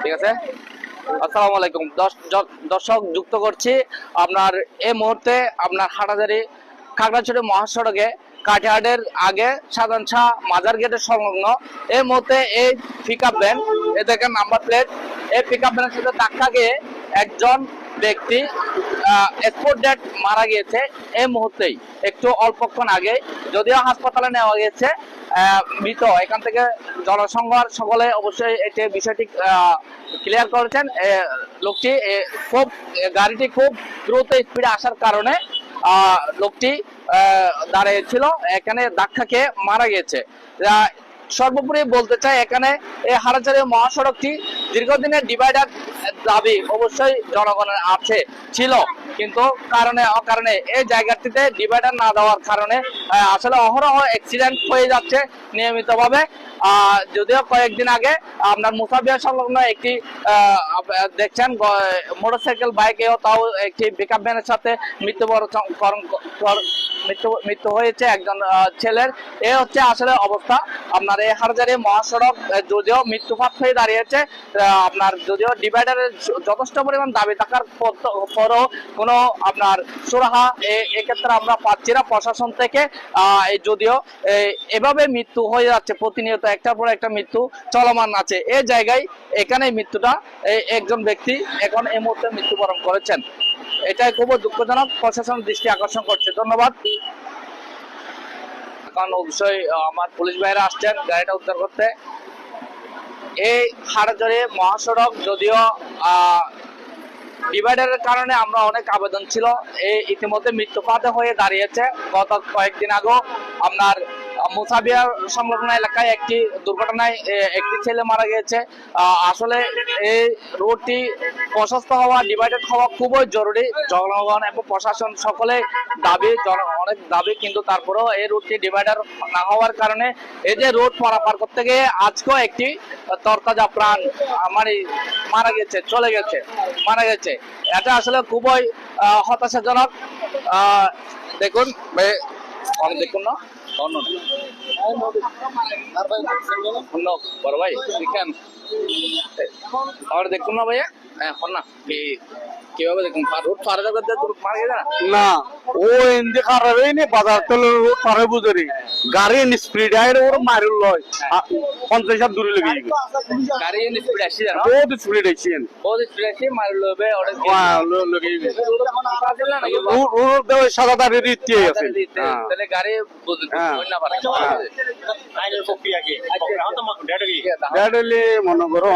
ঠিক আছে। আসসালামু আলাইকুম দর্শক, যুক্ত করছি আপনার এই মুহূর্তে আপনার হাটাজারি খাগড়াছড়ি মহাসড়কে কাঠিয়াহাটের আগে সাধারণ শাহ মাজার গেটের সংলগ্ন এই মুহূর্তে এই পিকআপ ভ্যান, এ দেখেন নাম্বার প্লেট, এই পিকআপ ভ্যানের সাথে ধাক্কা গিয়ে একজন ব্যক্তি স্পট ডেথ মারা গিয়েছে এই মুহূর্তেই, একটু অল্পক্ষণ আগে, যদিও হাসপাতালে নেওয়া গেছে মৃত। এখান থেকে জনসংঘ সকলে অবশ্যই এটি বিষয়টি ক্লিয়ার করেছেন। লোকটি গাড়িটি খুব দ্রুত স্পিডে আসার কারণে লোকটি দাঁড়িয়েছিল, এখানে ধাক্কা খেয়ে মারা গেছে। সর্বোপরি বলতে চাই, এখানে এই হাটাজারি মহাসড়কটি দীর্ঘদিনের ডিভাইডার দাবি অবশ্যই জনগণের আছে, ছিল, কিন্তু অকারণে এই জায়গাটিতে ডিভাইডার না দেওয়ার কারণে আসলে অহরহ অ্যাক্সিডেন্ট হয়ে যাচ্ছে নিয়মিতভাবে। যদিও কয়েকদিন আগে আপনার মুসাফিয়া সংলগ্ন একটি দেখছেন মোটরসাইকেল বাইকেও তাও একটি পিকআপ ভ্যানের সাথে মৃত্যু হয়েছে একজন ছেলের। এ হচ্ছে আসলে অবস্থা আপনার এই হাটাজারি মহাসড়ক, যদিও মৃত্যুপাত হয়ে দাঁড়িয়েছে। আপনার যদিও ডিভাইডারের যথেষ্ট পরিমাণ দাবি থাকার পরও কোনো আপনার সুরাহা এক্ষেত্রে আমরা পাচ্ছি না প্রশাসন থেকে। যদিও এভাবে মৃত্যু হয়ে যাচ্ছে প্রতিনিয়ত, একটার পর একটা মৃত্যু চলমান আছে এই জায়গায়। এখানে মৃত্যুটা একজন ব্যক্তি এখন এই মুহূর্তে মৃত্যুবরণ করেছেন, এটাই খুব দুঃখজনক, প্রশাসন দৃষ্টি আকর্ষণ করছে। ধন্যবাদ। কারণ অবশ্যই আমার পুলিশ ভাইরা আসছেন গাড়িটা উদ্ধার করতে। এই হাটাজারি মহাসড়ক যদিও ডিভাইডারের কারণে আমরা অনেক আবেদন ছিল, এই ইতিমধ্যে মৃত্যুপাতে হয়ে দাঁড়িয়েছে। গত কয়েকদিন আগেও আপনার মুসাফিয়া সংলগ্ন এলাকায় একটি দুর্ঘটনায় একটি ছেলে মারা গিয়েছে। আসলে এই রোডটি প্রশস্ত হওয়া, ডিভাইডেড হওয়া খুবই জরুরি। জনগণ এবং প্রশাসন সকলে অনেক দাবি, কিন্তু তারপরেও এই রোডটি ডিভাইডার না হওয়ার কারণে এই যে রোড পারাপার করতে গিয়ে আজকেও একটি তরতাজা প্রাণ মারা গেছে, মারা গেছে। এটা আসলে খুবই হতাশাজনক। দেখুন দেখুন না বড় ভাই দেখুন না ভাইয়া, এখন না কিভাবে দেখুন রোড পার মারা গেছে না, ও এমনি খারাপ হয়নি, বাজার তেলের রোড পারে বুঝে গাড়ি স্পিড আইরে ওর মারুল লয় 50 দূরে লেগে গেছে। গাড়ি স্পিড আসছে জানো, বহুত স্পিড আসছে মারুল লবে ওরে লগে গেছে। রোড দেও সাদা দাঁড়িয়ে দিতে আছে, তাহলে গাড়ি বুঝে না পারে আইনের প্রক্রিয়া কি এখন তো ডেড হলি মনে করো।